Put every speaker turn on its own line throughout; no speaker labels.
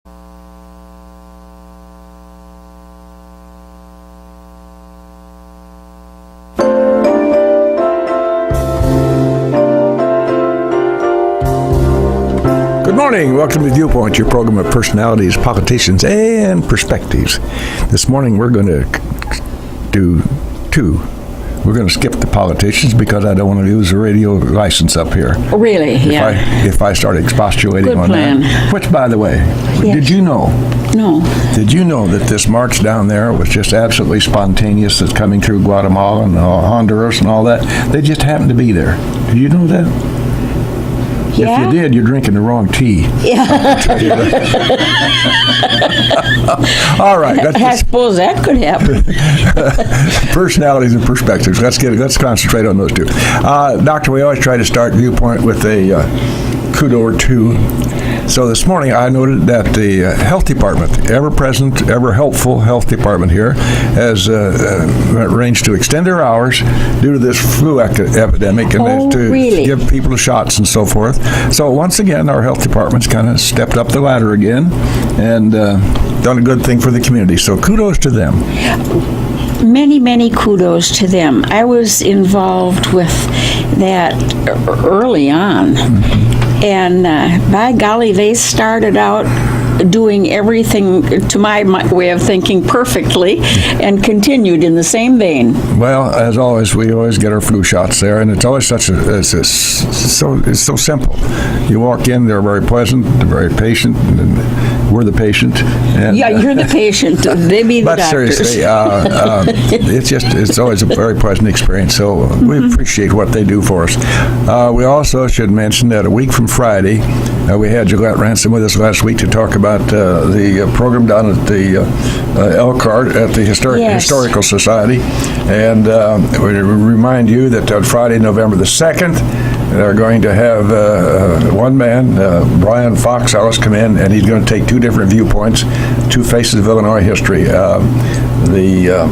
Good morning. Welcome to Viewpoint, your program of personalities, politicians, and perspectives. This morning we're going to do two. We're going to skip the politicians because I don't want to lose the radio license up here.
Really?
If I start expostulating
Good
on
plan.
that. Which, by the way,
Yes.
did you know?
No.
Did you know that this march down there was just absolutely spontaneous? That's coming through Guatemala and Honduras and all that. They just happened to be there. Did you know that?
Yeah?
If you did, you're drinking the wrong tea.
Yeah.
I'll tell you that. All right.
I suppose that could happen.
Personalities and perspectives. Let's concentrate on those two. Doctor, we always try to start Viewpoint with a kudo or two. So this morning I noted that the health department, ever-present, ever-helpful health department here, has arranged to extend their hours due to this flu epidemic and to
really?
give people shots and so forth. So once again, our health department's kind of stepped up the ladder again and done a good thing for the community. So kudos to them.
Many, many kudos to them. I was involved with that early on. Mm-hmm. And by golly, they started out doing everything, to my way of thinking, perfectly, and continued in the same vein. Well,
as always, we always get our flu shots there, and it's always it's so simple. You walk in, they're very pleasant, they're very patient, and we're the patient. And,
yeah, you're the patient. They be the
but
doctors.
Seriously, it's always a very pleasant experience. So we appreciate what they do for us. We also should mention that a week from Friday, we had Gillette Ransom with us last week to talk about the program down at the Elkhart at the Historical Society. And we remind you that on Friday, November the 2nd, they're going to have one man, Brian Foxhouse, come in, and he's going to take two different viewpoints, two faces of Illinois history. The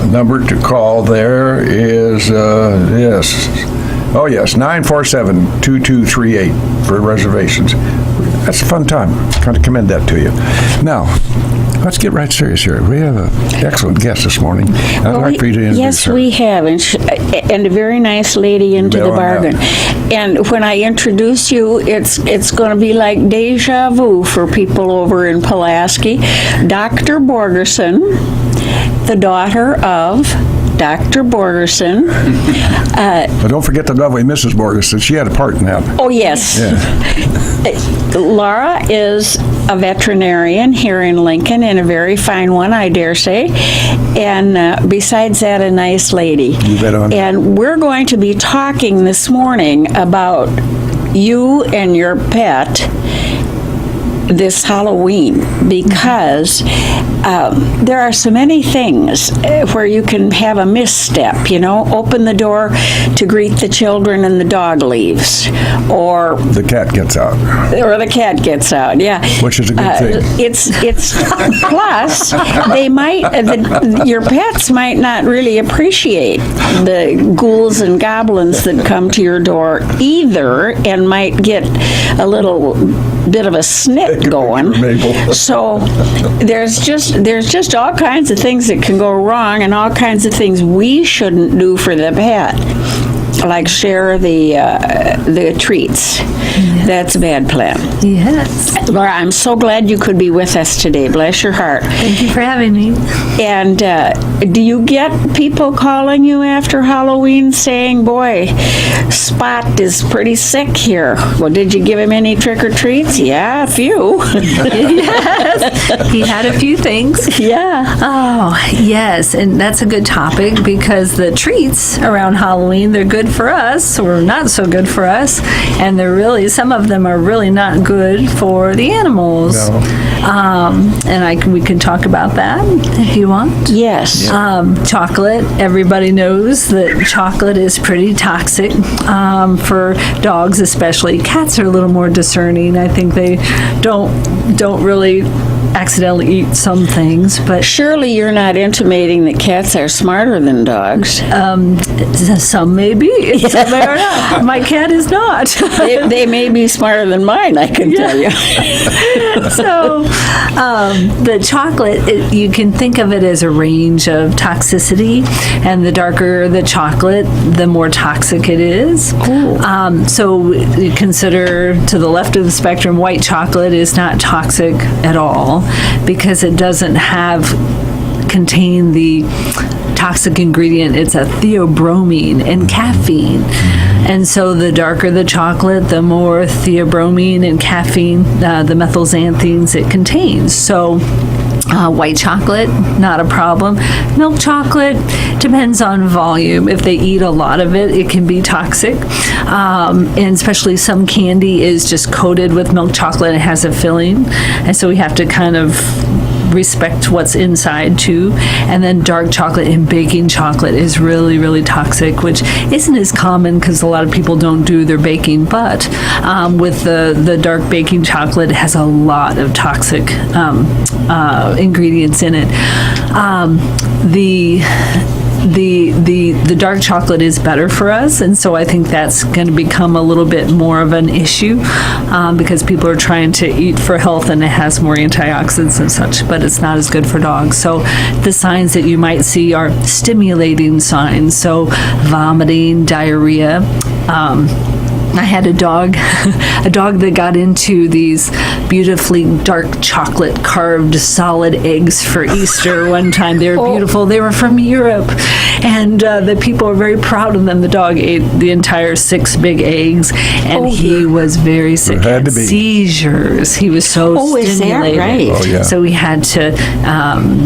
number to call there is, 947-2238 for reservations. That's a fun time. Kind of commend that to you. Now, let's get right serious here. We have an excellent guest this morning. I'd like for you to introduce her.
Yes, we have, and a very nice lady into the bargain. And when I introduce you, it's going to be like deja vu for people over in Pulaski. Dr. Borgerson, the daughter of Dr. Borgerson.
But don't forget the lovely Mrs. Borgerson. She had a part in that.
Oh, yes.
Yeah.
Lara is a veterinarian here in Lincoln, and a very fine one, I dare say. And besides that, a nice lady.
You bet on.
And we're going to be talking this morning about you and your pet this Halloween, because there are so many things where you can have a misstep, open the door to greet the children and the dog leaves, or
the cat gets out.
Yeah.
Which is a good thing.
It's plus your pets might not really appreciate the ghouls and goblins that come to your door either, and might get a little bit of a snip going. So there's just all kinds of things that can go wrong, and all kinds of things we shouldn't do for the pet, like share the treats. Yes. That's a bad plan.
Yes.
Laura, I'm so glad you could be with us today. Bless your heart.
Thank you for having me.
And do you get people calling you after Halloween saying, boy, Spot is pretty sick here? Well, did you give him any trick-or-treats? Yeah, a few.
Yes. He had a few things.
Yeah.
Oh, yes. And that's a good topic, because the treats around Halloween, they're good for us or not so good for us. And some of them are really not good for the animals.
No.
And we can talk about that if you want.
Yes.
Chocolate. Everybody knows that chocolate is pretty toxic for dogs, especially. Cats are a little more discerning. I think they don't really accidentally eat some things, but
Surely you're not intimating that cats are smarter than dogs.
some may be. Some may are not. My cat is not.
They may be smarter than mine, I can tell you.
So, the chocolate, you can think of it as a range of toxicity, and the darker the chocolate, the more toxic it is. So, you consider to the left of the spectrum, white chocolate is not toxic at all because it doesn't contain the toxic ingredient. It's a theobromine and caffeine. And so the darker the chocolate, the more theobromine and caffeine, the methylxanthines it contains. So white chocolate, not a problem. Milk chocolate depends on volume. If they eat a lot of it, it can be toxic. And especially some candy is just coated with milk chocolate and has a filling. And so we have to kind of respect what's inside too. And then dark chocolate and baking chocolate is really, really toxic, which isn't as common because a lot of people don't do their baking. But with the dark baking chocolate, it has a lot of toxic ingredients in it. The dark chocolate is better for us, and so I think that's going to become a little bit more of an issue because people are trying to eat for health, and it has more antioxidants and such, but it's not as good for dogs. So the signs that you might see are stimulating signs, so vomiting, diarrhea. I had a dog that got into these beautifully dark chocolate carved solid eggs for Easter one time. They were beautiful. They were from Europe. And the people were very proud of them. The dog ate the entire 6 big eggs, and he was very sick.
Had to be.
Seizures. He was so
Is that
stimulated.
right?
Oh, yeah.
So we had to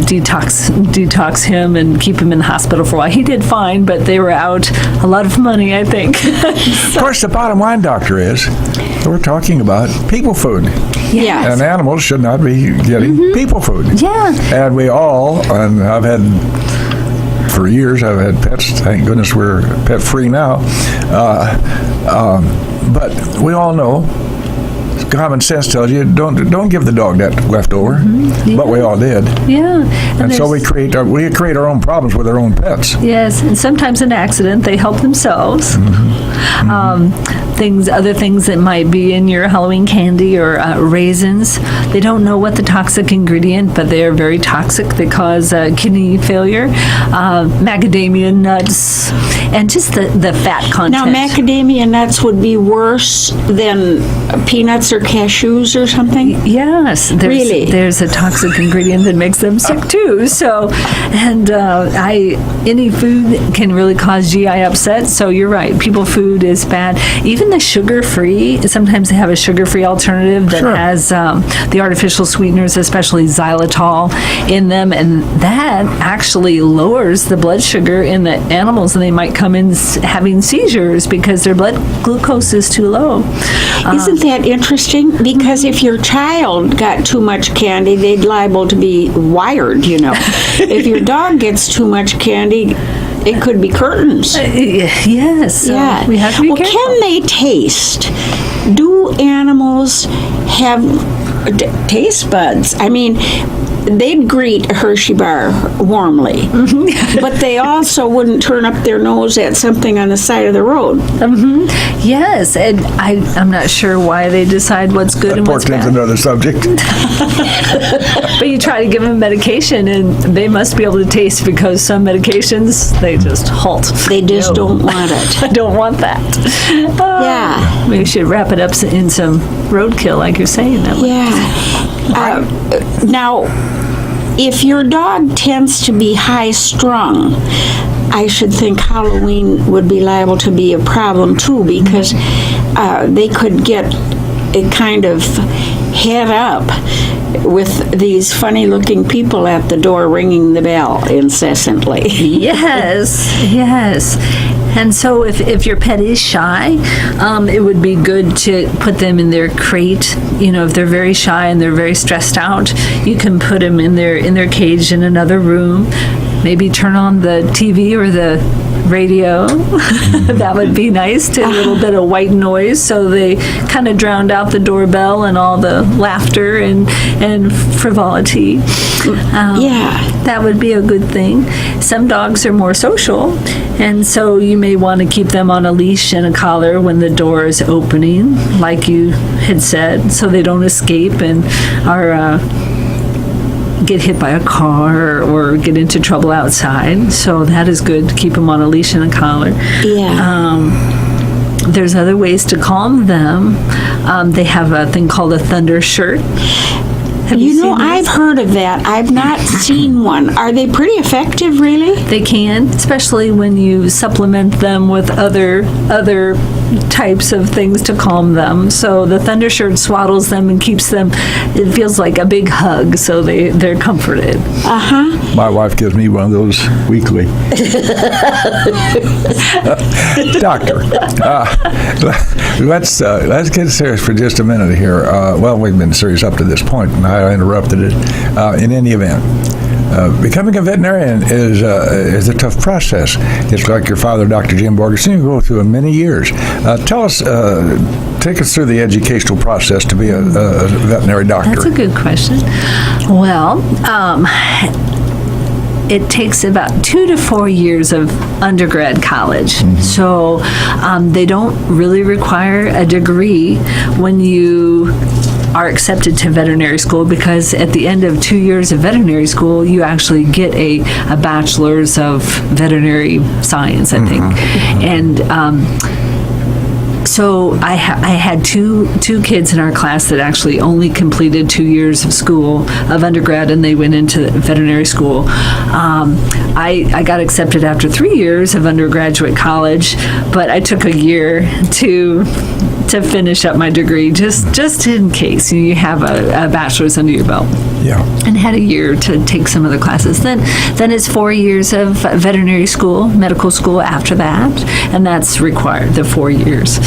detox him and keep him in the hospital for a while. He did fine, but they were out a lot of money, I think.
Of course, the bottom line, Doctor, is we're talking about people food.
Yes.
And animals should not be getting people food.
Yeah.
And and I've had, for years, I've had pets. Thank goodness we're pet-free now. But we all know, common sense tells you, don't give the dog that leftover.
Yeah.
But we all did.
Yeah.
And so we create our own problems with our own pets.
Yes, and sometimes an accident, they help themselves. Other things that might be in your Halloween candy or raisins, they don't know what the toxic ingredient, but they are very toxic. They cause kidney failure. Macadamia nuts, and just the fat content.
Now, macadamia nuts would be worse than peanuts or cashews or something?
Yes, there's a toxic ingredient that makes them sick too. So, and any food can really cause GI upset. So you're right, people food is bad. Even the sugar-free, sometimes they have a sugar-free alternative that has the artificial sweeteners, especially xylitol, in them, and that actually lowers the blood sugar in the animals, and they might come in having seizures because their blood glucose is too low.
Isn't that interesting? Because if your child got too much candy, they'd liable to be wired, you know. If your dog gets too much candy, it could be curtains.
Yes.
Yeah.
We have to be careful.
Can they taste? Do animals have taste buds? I mean, they'd greet a Hershey bar warmly, but they also wouldn't turn up their nose at something on the side of the road.
Yes, and I'm not sure why they decide what's good and what's
Portend's
bad.
another subject.
But you try to give them medication, and they must be able to taste because some medications, they just halt.
They just don't want it.
I don't want that.
Yeah.
We should wrap it up in some roadkill, like you're saying. That way.
Yeah. Now, if your dog tends to be high-strung, I should think Halloween would be liable to be a problem too, because they could get a kind of head up with these funny-looking people at the door ringing the bell incessantly.
Yes. And so if your pet is shy, it would be good to put them in their crate. You know, if they're very shy and they're very stressed out, you can put them in their cage in another room. Maybe turn on the TV or the radio. That would be nice. To a little bit of white noise, so they kind of drowned out the doorbell and all the laughter and frivolity. That would be a good thing. Some dogs are more social, and so you may want to keep them on a leash and a collar when the door is opening, like you had said, so they don't escape and are get hit by a car or get into trouble outside. So that is good to keep them on a leash and a collar. There's other ways to calm them. They have a thing called a thunder shirt.
You know, I've heard of that. I've not seen one. Are they pretty effective, really?
They can, especially when you supplement them with other types of things to calm them. So the thunder shirt swaddles them and keeps them, it feels like a big hug, so they're comforted.
My wife gives me one of those weekly. Doctor, let's get serious for just a minute here. Well, we've been serious up to this point, and I interrupted it. In any event, becoming a veterinarian is a tough process. It's like your father, Dr. Jim Borgerson. You go through many years. Tell us, take us through the educational process to be a veterinary doctor.
That's a good question. Well, it takes about 2 to 4 years of undergrad college. So they don't really require a degree when you are accepted to veterinary school, because at the end of 2 years of veterinary school, you actually get a bachelor's of veterinary science, I think. And so I had two kids in our class that actually only completed 2 years of school, of undergrad, and they went into veterinary school. I got accepted after 3 years of undergraduate college, but I took a year to finish up my degree, just in case you have a bachelor's under your belt. And had a year to take some of the classes. Then it's 4 years of veterinary school, medical school after that, and that's required, the 4 years.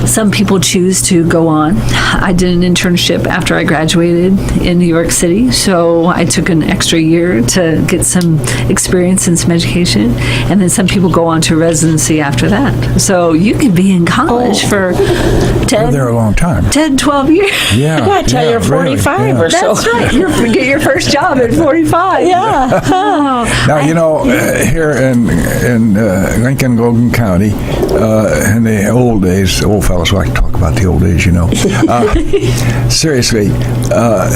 Some people choose to go on. I did an internship after I graduated in New York City, so I took an extra year to get some experience and some education, and then some people go on to residency after that. So you could be in college for 10,
there a long time.
10, 12 years.
Until you're 45 or so.
That's right. You get your first job at 45.
Now, you know, here in Lincoln, Logan County, in the old days, old fellows like to talk about the old days, you know. Seriously,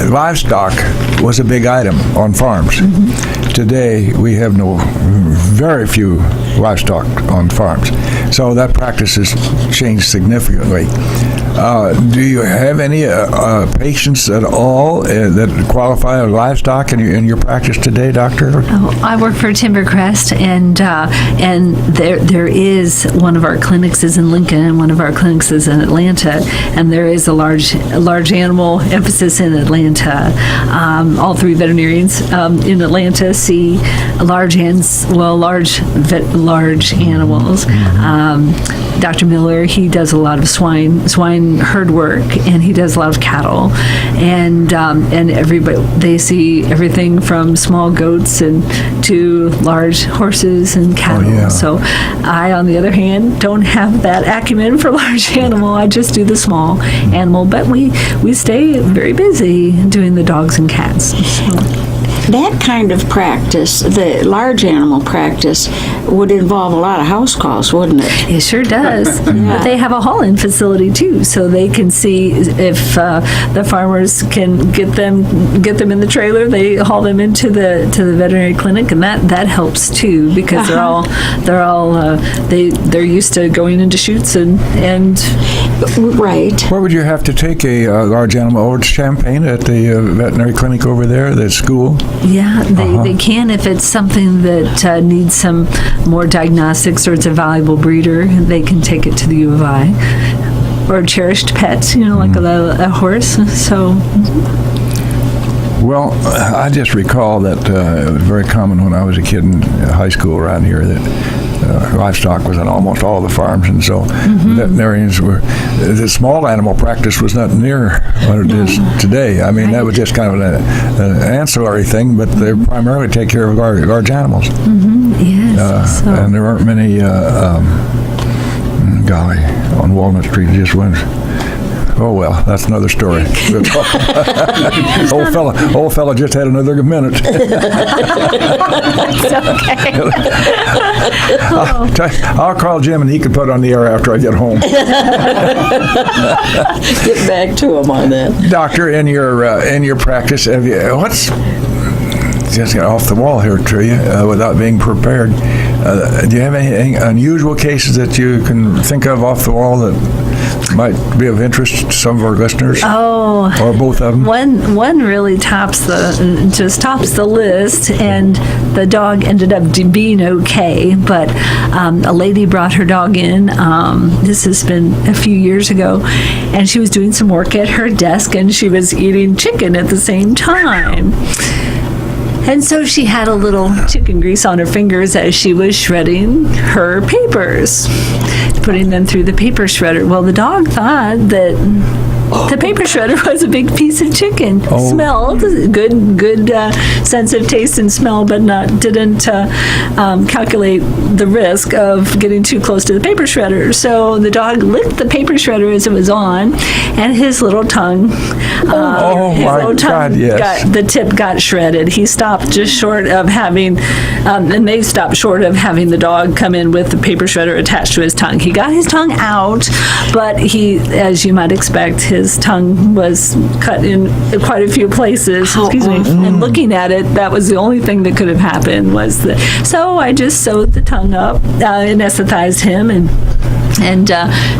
livestock was a big item on farms. Today, we have very few livestock on farms. So that practice has changed significantly. Do you have any patients at all that qualify as livestock in your practice today, Doctor?
I work for Timbercrest, and there is one of our clinics is in Lincoln, and one of our clinics is in Atlanta, and there is a large animal emphasis in Atlanta. All three veterinarians in Atlanta see large animals. Dr. Miller, he does a lot of swine herd work, and he does a lot of cattle, and everybody, they see everything from small goats and to large horses and cattle. So I, on the other hand, don't have that acumen for large animal. I just do the small animal, but we stay very busy doing the dogs and cats. So.
That kind of practice, the large animal practice, would involve a lot of house calls, wouldn't it?
It sure does. But they have a haul-in facility too, so they can see if the farmers can get them in the trailer. They haul them into the veterinary clinic, and that helps too, because they're used to going into chutes and
right.
Where would you have to take a large animal over to Champaign at the veterinary clinic over there, the school?
Yeah, they can if it's something that needs some more diagnostics, or it's a valuable breeder. They can take it to the U of I, or cherished pets, like a horse. So.
Well, I just recall that it was very common when I was a kid in high school around here that livestock was on almost all the farms, and so veterinarians the small animal practice was not near what it is today. I mean, that was just kind of an ancillary thing, but they primarily take care of large animals.
Yes.
And there aren't many, golly, on Walnut Street, it just went. Oh, well, that's another story. Old fella just had another minute.
It's okay.
I'll call Jim and he can put it on the air after I get home.
Get back to him on that.
Doctor, in your practice, have you, what's just got off the wall here to you without being prepared? Do you have any unusual cases that you can think of off the wall that might be of interest to some of our listeners?
Oh,
or both of them?
One really tops the list, and the dog ended up being okay. But a lady brought her dog in. This has been a few years ago, and she was doing some work at her desk, and she was eating chicken at the same time. And so she had a little chicken grease on her fingers as she was shredding her papers, putting them through the paper shredder. Well, the dog thought that the paper shredder was a big piece of chicken.
Oh.
Smelled good sense of taste and smell, but didn't calculate the risk of getting too close to the paper shredder. So the dog licked the paper shredder as it was on, and his little tongue, the tip got shredded. He stopped just short of having, and they stopped short of having the dog come in with the paper shredder attached to his tongue. He got his tongue out, but he, as you might expect, his tongue was cut in quite a few places. And looking at it, that was the only thing that could have happened. So I just sewed the tongue up, anesthetized him, and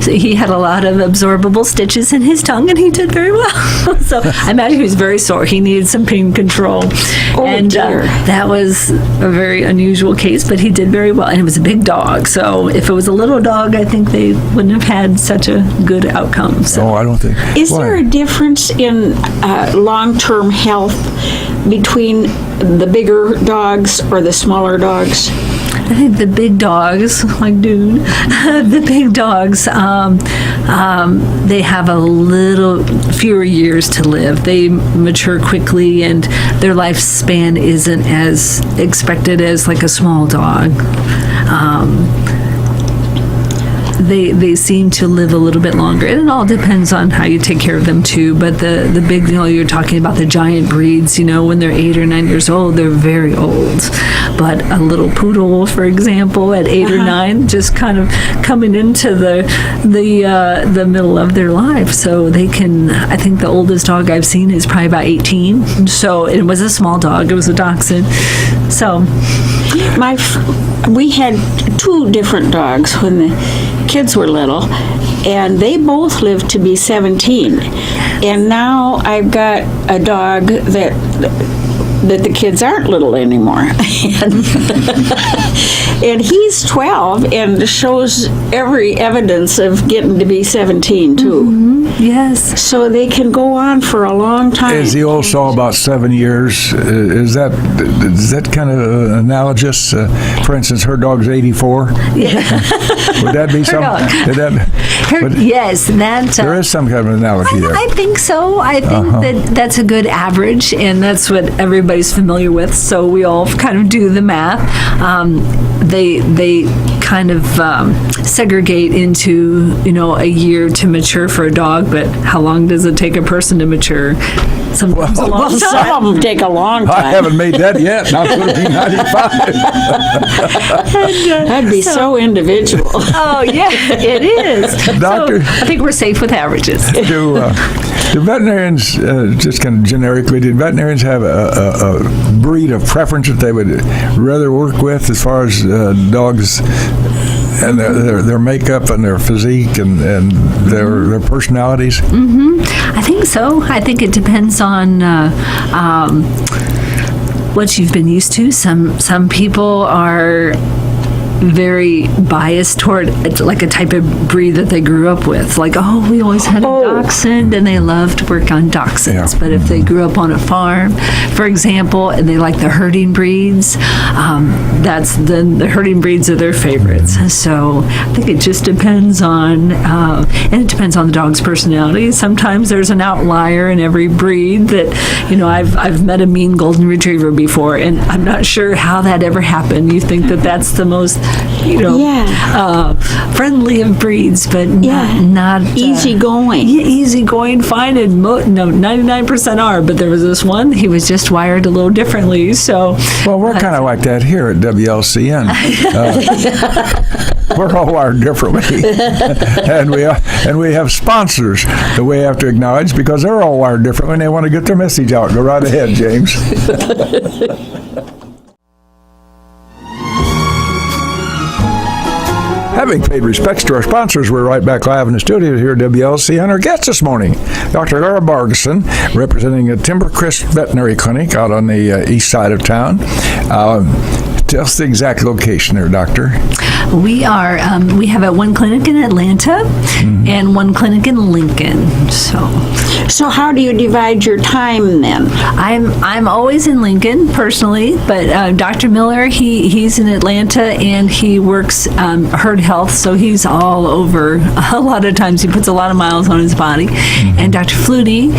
so he had a lot of absorbable stitches in his tongue, and he did very well. So I imagine he was very sore. He needed some pain control. That was a very unusual case, but he did very well. And it was a big dog. So if it was a little dog, I think they wouldn't have had such a good outcome. So.
Oh, I don't think.
Is there a difference in long-term health between the bigger dogs or the smaller dogs?
I think the big dogs, like Dune, the big dogs, they have a little fewer years to live. They mature quickly, and their lifespan isn't as expected as like a small dog. They seem to live a little bit longer. And it all depends on how you take care of them too. But the big, you're talking about the giant breeds, when they're 8 or 9 years old, they're very old. But a little poodle, for example, at 8 or 9, just kind of coming into the middle of their life. So they can, I think the oldest dog I've seen is probably about 18. So it was a small dog. It was a dachshund. So
we had 2 different dogs when the kids were little, and they both lived to be 17. And now I've got a dog that the kids aren't little anymore. And he's 12 and shows every evidence of getting to be 17 too.
Mm-hmm. Yes.
So they can go on for a long time.
As the old saw, about 7 years, is that kind of analogous? For instance, her dog's 84.
Yeah.
Would that be some?
Yes, that.
There is some kind of analogy there.
I think so. I think that's a good average, and that's what everybody's familiar with. So we all kind of do the math. They kind of segregate into a year to mature for a dog, but how long does it take a person to mature? Sometimes a long time.
Some of them take a long time.
I haven't made that yet. Not going to be 95.
That'd be so individual.
Oh, yeah, it is.
Doctor,
so I think we're safe with averages.
Do veterinarians, just kind of generically, did veterinarians have a breed of preference that they would rather work with as far as dogs and their makeup and their physique and their personalities?
Mm-hmm. I think so. I think it depends on what you've been used to. Some people are very biased toward like a type of breed that they grew up with. Like, oh, we always had a dachshund, and they love to work on dachshunds.
Yeah.
But if they grew up on a farm, for example, and they like the herding breeds, that's the herding breeds are their favorites. So I think it just depends on, and it depends on the dog's personality. Sometimes there's an outlier in every breed that, you know, I've met a mean golden retriever before, and I'm not sure how that ever happened. You think that that's the most, you know, friendly of breeds, but not
easygoing.
Yeah, easygoing, fine, and 99% are. But there was this one; he was just wired a little differently. So,
well, we're kind of like that here at WLCN. We're all wired differently, and we have sponsors that we have to acknowledge because they're all wired differently and they want to get their message out. Go right ahead, James. Having paid respects to our sponsors, we're right back live in the studio here at WLCN. Our guest this morning, Dr. Lara Borgerson, representing a Timbercrest Veterinary Clinic out on the east side of town. Tell us the exact location there, Doctor.
We have one clinic in Atlanta and one clinic in Lincoln.
So how do you divide your time then?
I'm always in Lincoln personally, but Dr. Miller, he's in Atlanta and he works herd health, so he's all over. A lot of times he puts a lot of miles on his body. And Dr. Flutie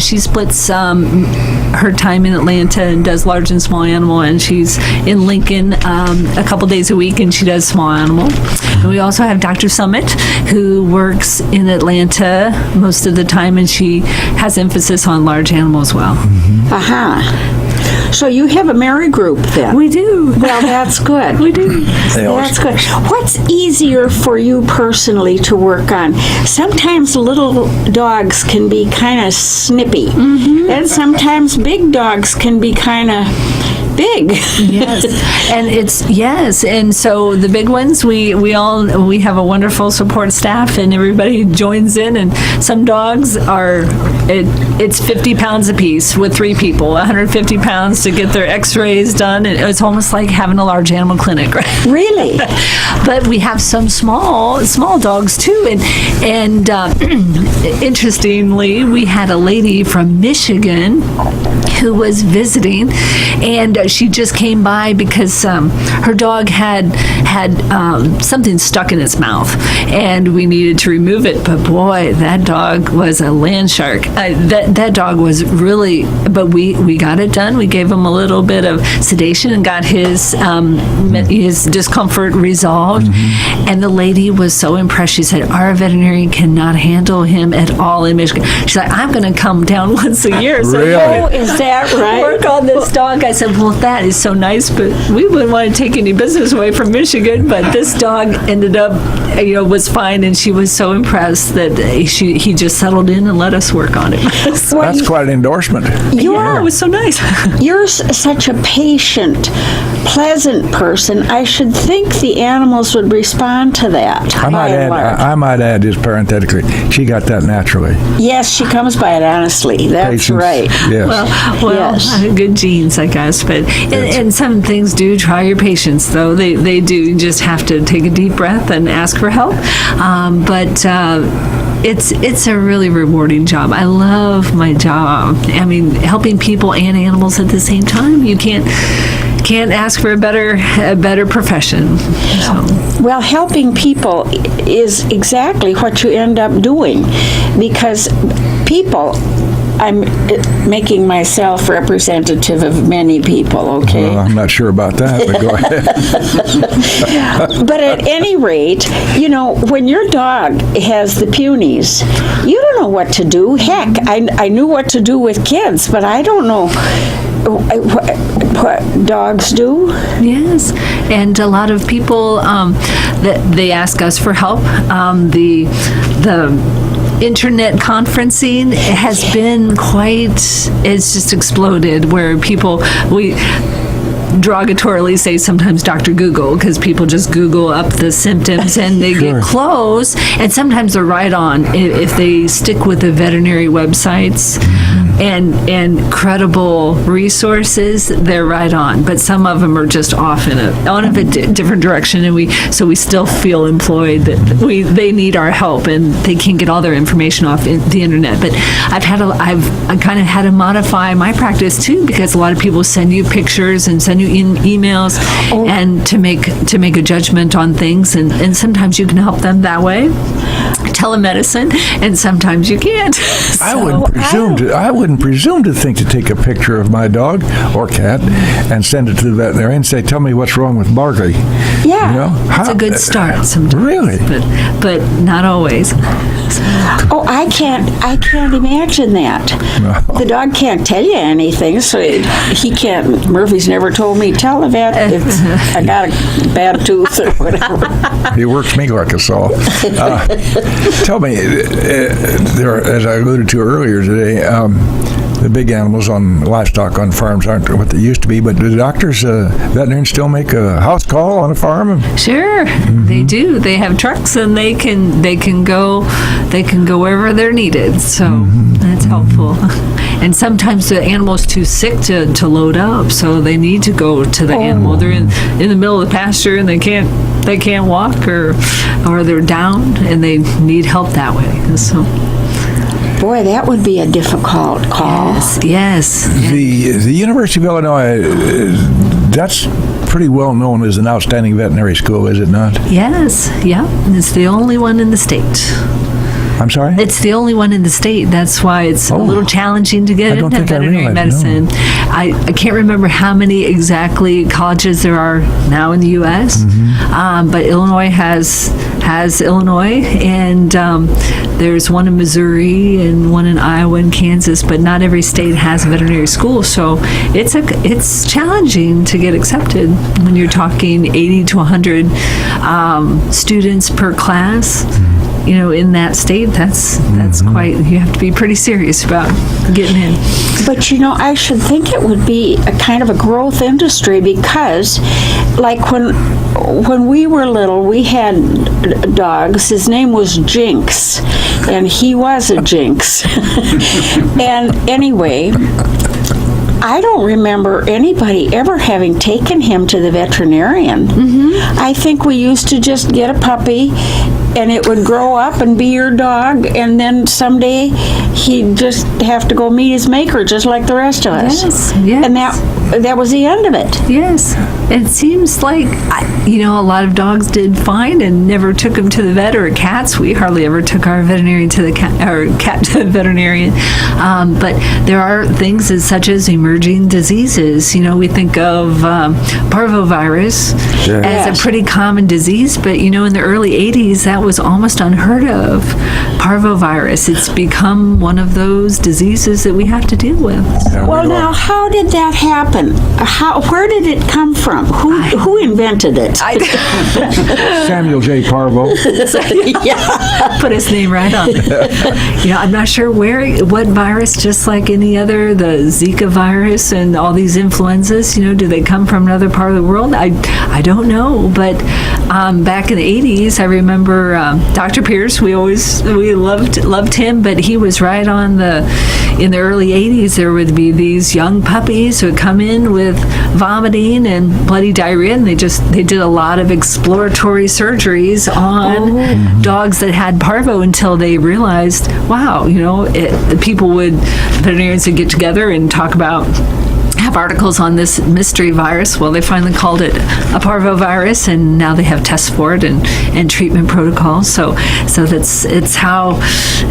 she splits her time in Atlanta and does large and small animal, and she's in Lincoln a couple days a week, and she does small animal. And we also have Dr. Summit, who works in Atlanta most of the time, and she has emphasis on large animal as well.
So you have a merry group then?
We do.
Well, that's good.
We do.
That's good. What's easier for you personally to work on? Sometimes little dogs can be kind of snippy, and sometimes big dogs can be kind of big.
And so the big ones, we have a wonderful support staff, and everybody joins in. And some dogs it's 50 pounds a piece with 3 people, 150 pounds to get their X-rays done. And it's almost like having a large animal clinic, right?
Really?
But we have some small dogs too. And interestingly, we had a lady from Michigan who was visiting, and she just came by because her dog had something stuck in its mouth, and we needed to remove it. But boy, that dog was a land shark. That dog was really, but we got it done. We gave him a little bit of sedation and got his discomfort resolved. And the lady was so impressed. She said, our veterinarian cannot handle him at all in Michigan. She's like, I'm going to come down once a year. So
Really?
Is that right?
work on this dog. I said, well, that is so nice, but we wouldn't want to take any business away from Michigan. But this dog ended up, was fine, and she was so impressed that he just settled in and let us work on it.
That's quite an endorsement.
Yeah, it was so nice.
You're such a patient, pleasant person. I should think the animals would respond to that.
I might add, just parenthetically, she got that naturally.
Yes, she comes by it honestly. That's
Patience,
right.
Yes.
Well,
Yes.
good genes, I guess. But and some things do try your patience, though. They do. You just have to take a deep breath and ask for help. But it's a really rewarding job. I love my job. I mean, helping people and animals at the same time. You can't ask for a better profession. So.
Well, helping people is exactly what you end up doing, because people, I'm making myself representative of many people, okay?
Well, I'm not sure about that, but go ahead.
But at any rate, when your dog has the punies, you don't know what to do. Heck, I knew what to do with kids, but I don't know what dogs do.
Yes, and a lot of people they ask us for help. The internet conferencing has been it's just exploded, where we derogatorily say sometimes Dr. Google, because people just Google up the symptoms and they get close, and sometimes they're right on if they stick with the veterinary websites. and credible resources, they're right on. But some of them are just off in a different direction, and we still feel employed that they need our help, and they can't get all their information off the internet. But I kind of had to modify my practice too, because a lot of people send you pictures and send you emails, and to make a judgment on things, and sometimes you can help them that way, telemedicine, and sometimes you can't.
I wouldn't presume to think to take a picture of my dog or cat and send it to the veterinarian and say, "Tell me what's wrong with Barkley."
Yeah.
You know?
It's a good start sometimes.
Really?
But not always.
Oh, I can't imagine that.
No.
The dog can't tell you anything, so he can't. Murphy's never told me, tell the vet if I got a bad tooth or whatever.
He works me like a saw. Tell me, as I alluded to earlier today, the big animals on livestock on farms aren't what they used to be, but do doctors, veterinarians still make a house call on a farm?
Sure, they do. They have trucks, and they can go wherever they're needed. So that's helpful. And sometimes the animal's too sick to load up, so they need to go to the animal. They're in the middle of the pasture, and they can't walk, or they're down, and they need help that way. So.
Boy, that would be a difficult call.
Yes.
The University of Illinois, that's pretty well known as an outstanding veterinary school, is it not?
Yes. Yeah. It's the only one in the state.
I'm sorry?
It's the only one in the state. That's why it's a little challenging to get into veterinary medicine.
No.
I can't remember how many exactly colleges there are now in the U.S., but Illinois has Illinois, and there's one in Missouri and one in Iowa and Kansas, but not every state has a veterinary school. So it's challenging to get accepted when you're talking 80 to 100 students per class. You know, in that state, that's quite, you have to be pretty serious about getting in.
But you know, I should think it would be a kind of a growth industry, because like when we were little, we had dogs. His name was Jinx, and he was a jinx. And anyway, I don't remember anybody ever having taken him to the veterinarian. I think we used to just get a puppy, and it would grow up and be your dog, and then someday he'd just have to go meet his maker just like the rest of us.
Yes.
And that was the end of it.
Yes. It seems like, a lot of dogs did fine and never took them to the vet, or cats. We hardly ever took our veterinarian to the cat to the veterinarian. But there are things such as emerging diseases. We think of parvovirus as a pretty common disease, but in the early 80s that was almost unheard of. Parvovirus, it's become one of those diseases that we have to deal with.
Well, now, how did that happen? Where did it come from? Who invented it?
Samuel J. Parvo.
Put his name right on it. I'm not sure what virus, just like any other, the Zika virus and all these influenzas, do they come from another part of the world? I don't know, but back in the 80s, I remember Dr. Pierce, we loved him, but he was right on in the early 80s, there would be these young puppies who would come in with vomiting and bloody diarrhea, and they did a lot of exploratory surgeries on dogs that had parvo until they realized, wow, veterinarians would get together and talk about, have articles on this mystery virus. Well, they finally called it a parvovirus, and now they have tests for it and treatment protocols. So it's how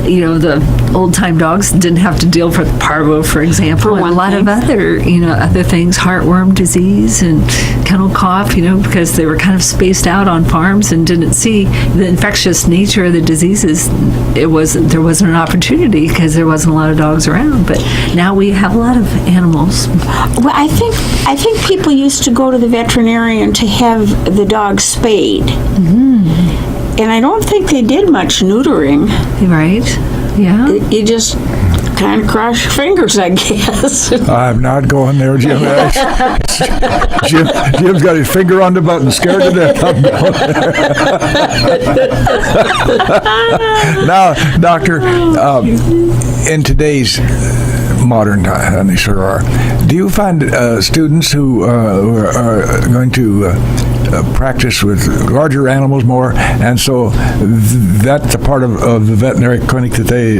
the old time dogs didn't have to deal with parvo, for example, and a lot of other other things, heartworm disease and kennel cough. Because they were kind of spaced out on farms and didn't see the infectious nature of the diseases. There wasn't an opportunity because there wasn't a lot of dogs around. But now we have a lot of animals.
Well, I think people used to go to the veterinarian to have the dog spayed. And I don't think they did much neutering.
Right. Yeah.
You just kind of cross your fingers, I guess.
I'm not going there, Jim. Jim's got his finger on the button, scared to death. I'm going there. Now, Doctor, in today's modern, and they sure are. Do you find students who are going to practice with larger animals more, and so that's a part of the veterinary clinic that they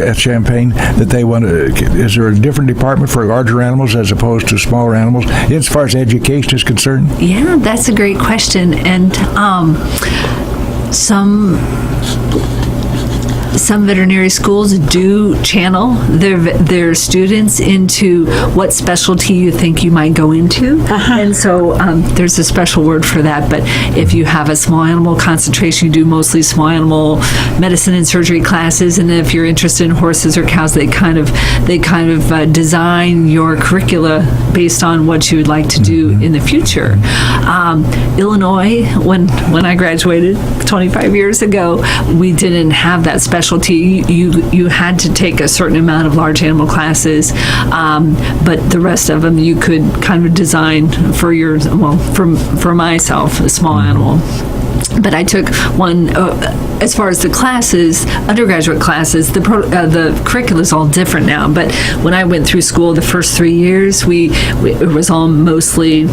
at Champaign that they want to? Is there a different department for larger animals as opposed to smaller animals as far as education is concerned?
Yeah, that's a great question, and some veterinary schools do channel their students into what specialty you think you might go into. And so there's a special word for that, but if you have a small animal concentration, you do mostly small animal medicine and surgery classes, and if you're interested in horses or cows, they kind of design your curricula based on what you would like to do in the future. Illinois, when I graduated 25 years ago, we didn't have that specialty. You had to take a certain amount of large animal classes, but the rest of them you could kind of design for for myself, a small animal. But I took one, as far as the classes, undergraduate classes, the curricula is all different now. But when I went through school, the first 3 years, it was all mostly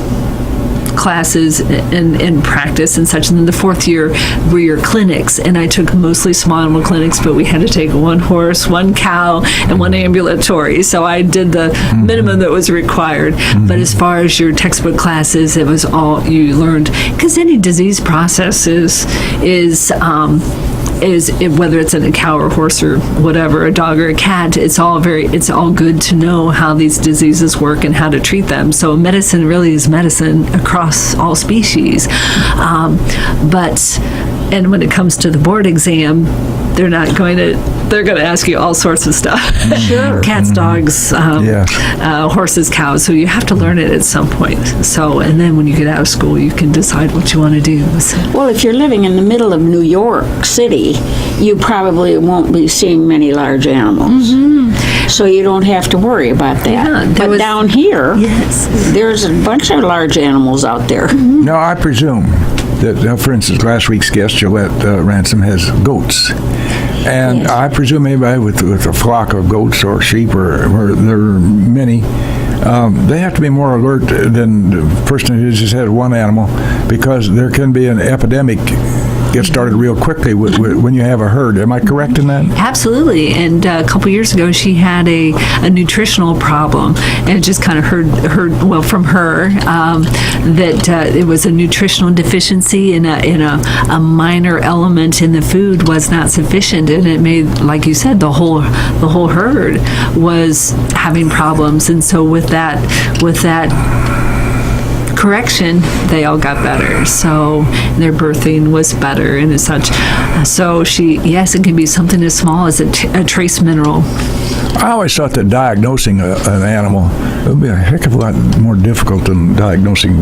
classes and practice and such, and then the fourth year were your clinics, and I took mostly small animal clinics, but we had to take one horse, one cow, and one ambulatory, so I did the minimum that was required. But as far as your textbook classes, it was all you learned, because any disease process is whether it's in a cow or horse or whatever, a dog or a cat, it's all good to know how these diseases work and how to treat them. So medicine really is medicine across all species. And when it comes to the board exam, they're going to ask you all sorts of stuff. Sure. Cats, dogs, horses, cows. So you have to learn it at some point. So, and then when you get out of school, you can decide what you want to do. So.
Well, if you're living in the middle of New York City, you probably won't be seeing many large animals. So you don't have to worry about that. Yeah, but down here, there's a bunch of large animals out there.
Now, I presume that, for instance, last week's guest, Gillette Ransom, has goats. And I presume anybody with a flock of goats or sheep, or there are many, they have to be more alert than the person who just had one animal, because there can be an epidemic get started real quickly when you have a herd. Am I correct in that?
Absolutely. And a couple years ago, she had a nutritional problem, and it just kind of heard from her that it was a nutritional deficiency, and a minor element in the food was not sufficient, and it made, like you said, the whole herd was having problems. And so with that correction, they all got better. So their birthing was better and such. So it can be something as small as a trace mineral.
I always thought that diagnosing an animal would be a heck of a lot more difficult than diagnosing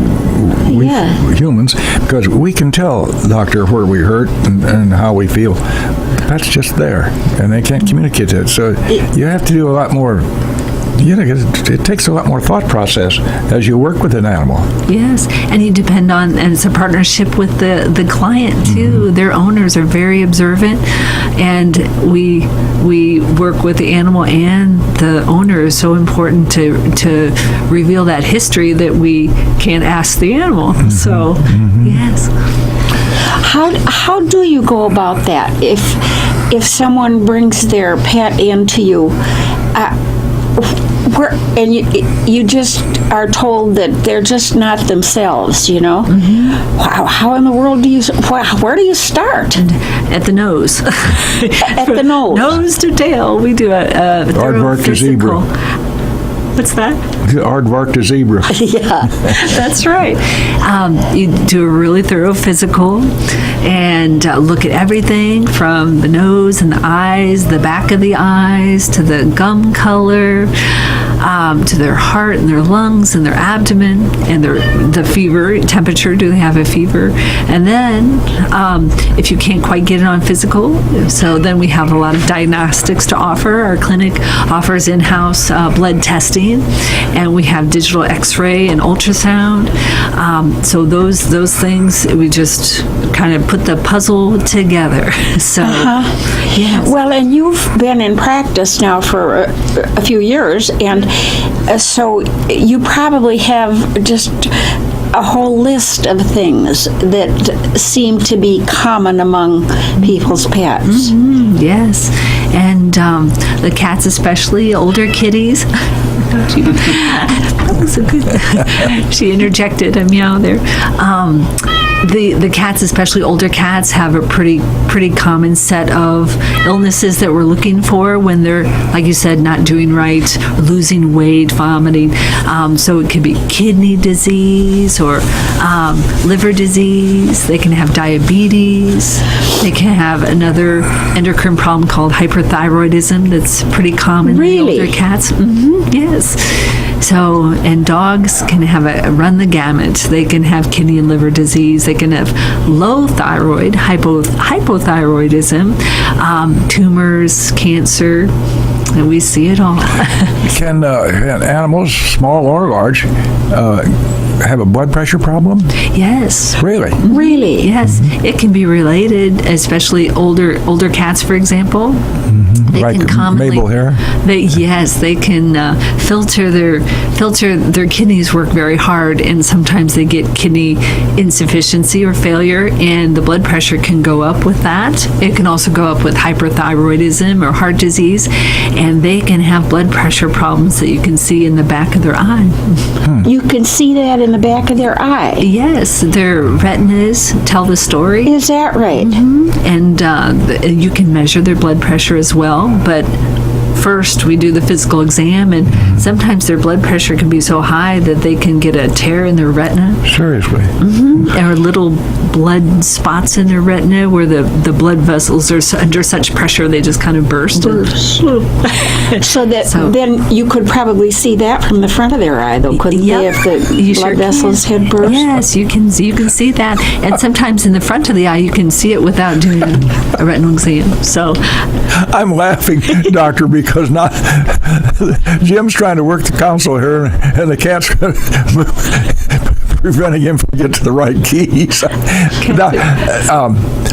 humans, because we can tell the doctor where we hurt and how we feel. That's just there, and they can't communicate that. So you have to do a lot more. It takes a lot more thought process as you work with an animal. Yes,
and you depend on, and it's a partnership with the client too. Their owners are very observant, and we work with the animal and the owner. Is so important to reveal that history that we can't ask the animal. So, yes.
How do you go about that? If someone brings their pet into you, and you just are told that they're just not themselves, How in the world where do you start?
At the nose.
At the nose.
Nose to tail. We do a
aardvark to zebra.
What's that?
Aardvark to zebra.
Yeah.
That's right. You do a really thorough physical and look at everything from the nose and the eyes, the back of the eyes, to the gum color, to their heart and their lungs and their abdomen and the fever, temperature. Do they have a fever? And then if you can't quite get it on physical, so then we have a lot of diagnostics to offer. Our clinic offers in-house blood testing, and we have digital x-ray and ultrasound. So those things, we just kind of put the puzzle together. So Yes.
Well, and you've been in practice now for a few years, and so you probably have just a whole list of things that seem to be common among people's pets.
Yes, and the cats, especially older kitties. That was so good. She interjected a meow there. The cats, especially older cats, have a pretty common set of illnesses that we're looking for when they're, like you said, not doing right, losing weight, vomiting. So it could be kidney disease or liver disease. They can have diabetes. They can have another endocrine problem called hyperthyroidism that's pretty common
Really?
in older cats. Yes. So, and dogs can have run the gamut. They can have kidney and liver disease. They can have low thyroid, hypothyroidism, tumors, cancer, and we see it all.
Can animals, small or large, have a blood pressure problem?
Yes.
Really?
Really?
Yes, it can be related, especially older cats, for example. They
Like
can commonly,
Mabel here?
They can filter their kidneys work very hard, and sometimes they get kidney insufficiency or failure, and the blood pressure can go up with that. It can also go up with hyperthyroidism or heart disease, and they can have blood pressure problems that you can see in the back of their eye.
You can see that in the back of their eye.
Yes, their retinas tell the story.
Is that right?
And you can measure their blood pressure as well, but first we do the physical exam, and sometimes their blood pressure can be so high that they can get a tear in their retina,
Seriously?
or little blood spots in their retina where the blood vessels are under such pressure they just kind of burst.
So then you could probably see that from the front of their eye, though, couldn't they, if the
You
blood
sure
vessels
can.
had burst?
Yes, you can see that, and sometimes in the front of the eye you can see it without doing a retinal exam. So
I'm laughing, Doctor, because not Jim's trying to work the console here, and the cat's preventing him from getting to the right keys. Now,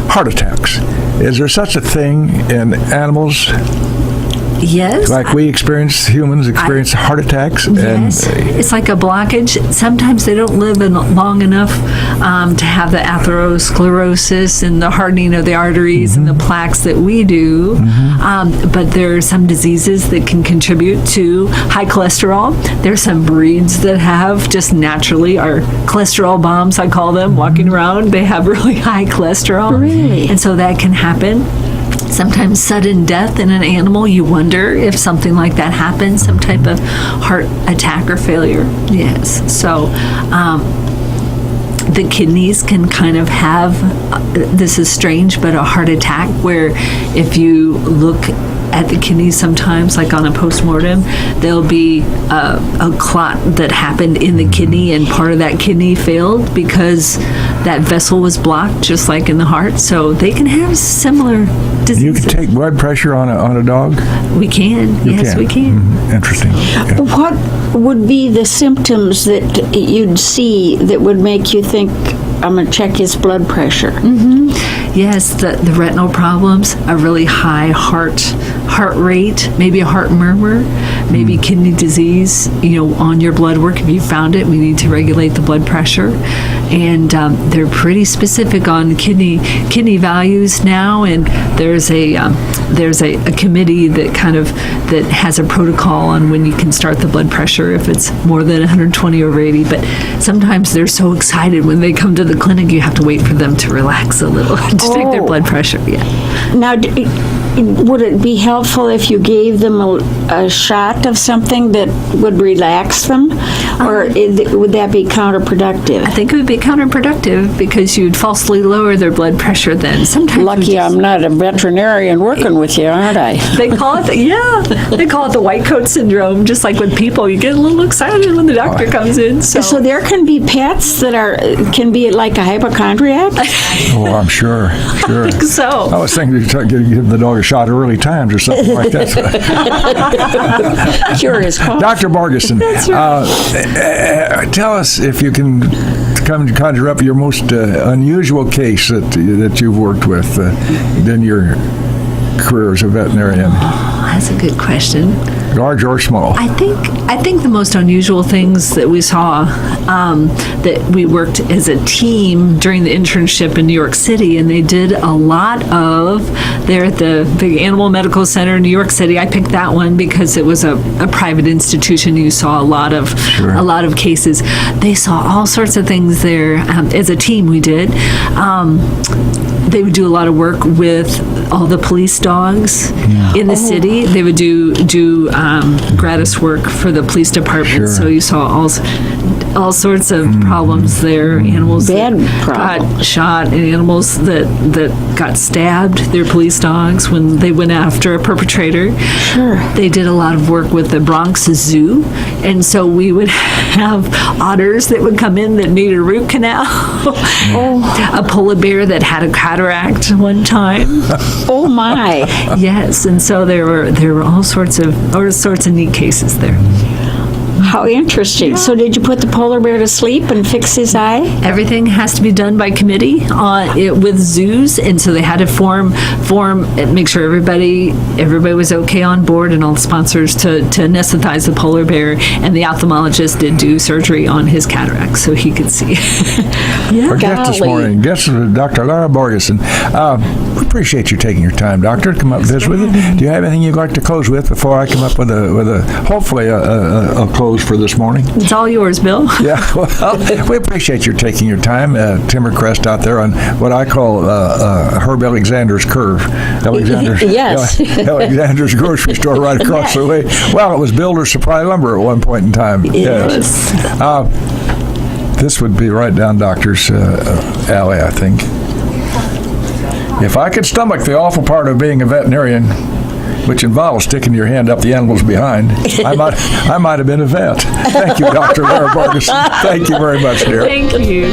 heart attacks. Is there such a thing in animals?
yes.
Like humans experience heart attacks?
Yes, it's like a blockage. Sometimes they don't live long enough to have the atherosclerosis and the hardening of the arteries and the plaques that we do. But there are some diseases that can contribute to high cholesterol. There's some breeds that have just naturally our cholesterol bombs, I call them, walking around. They have really high cholesterol.
Really?
And so that can happen. Sometimes sudden death in an animal, you wonder if something like that happens, some type of heart attack or failure. Yes. So the kidneys can kind of have, this is strange, but a heart attack where if you look at the kidneys sometimes, like on a postmortem, there'll be a clot that happened in the kidney, and part of that kidney failed because that vessel was blocked, just like in the heart. So they can have similar diseases.
You can take blood pressure on a dog?
We can.
You
Yes,
can.
we can.
Interesting. Yeah.
What would be the symptoms that you'd see that would make you think, I'm going to check his blood pressure?
Yes, the retinal problems, a really high heart rate, maybe a heart murmur, maybe kidney disease, on your blood work. If you found it, we need to regulate the blood pressure. And they're pretty specific on kidney values now, and there's a committee that has a protocol on when you can start the blood pressure if it's more than 120 over 80. But sometimes they're so excited when they come to the clinic, you have to wait for them to relax a little to take their blood pressure. Yeah.
Now, would it be helpful if you gave them a shot of something that would relax them? Or would that be counterproductive?
I think it would be counterproductive because you'd falsely lower their blood pressure then. Sometimes
Lucky I'm not a veterinarian working with you, aren't I?
They call it the white coat syndrome. Just like with people, you get a little excited when the doctor comes in.
So there can be pets that can be like a hypochondriac?
Oh, I'm sure.
I think so.
I was thinking you give the dog a shot early times or something like that.
Curious.
Dr. Borgerson, tell us if you can conjure up your most unusual case that you've worked with in your career as a veterinarian?
That's a good question.
Large or small?
I think the most unusual things that we saw, that we worked as a team during the internship in New York City, and they did a lot of, they're at the big Animal Medical Center in New York City. I picked that one because it was a private institution. You saw a lot of cases. They saw all sorts of things there. As a team, we did. They would do a lot of work with all the police dogs in the city. They would do gratis work for the police department. So you saw all sorts of problems there. Animals
Bad
that
problem.
got shot, and animals that got stabbed. Their police dogs when they went after a perpetrator.
Sure.
They did a lot of work with the Bronx Zoo, and so we would have otters that would come in that needed a root canal. A polar bear that had a cataract one time.
Oh my.
Yes, and so there were all sorts of neat cases there.
How interesting. So did you put the polar bear to sleep and fix his eye?
Everything has to be done by committee with zoos, and so they had to form and make sure everybody was okay on board, and all the sponsors to anesthetize the polar bear, and the ophthalmologist did do surgery on his cataract so he could see.
Our guest this morning, Dr. Lara Borgerson. We appreciate you taking your time, Doctor, to come up with this with us. Do you have anything you'd like to close with before I come up with hopefully a close for this morning?
It's all yours, Bill.
Yeah, well, we appreciate you taking your time. Timbercrest out there on what I call Herb Alexander's curve.
Yes.
Alexander's grocery store right across the way. Well, it was Builder's Supply Lumber at one point in time. Yes. This would be right down Doctor's alley, I think. If I could stomach the awful part of being a veterinarian, which involves sticking your hand up the animal's behind, I might have been a vet. Thank you, Dr. Lara Borgerson. Thank you very much, dear.
Thank you.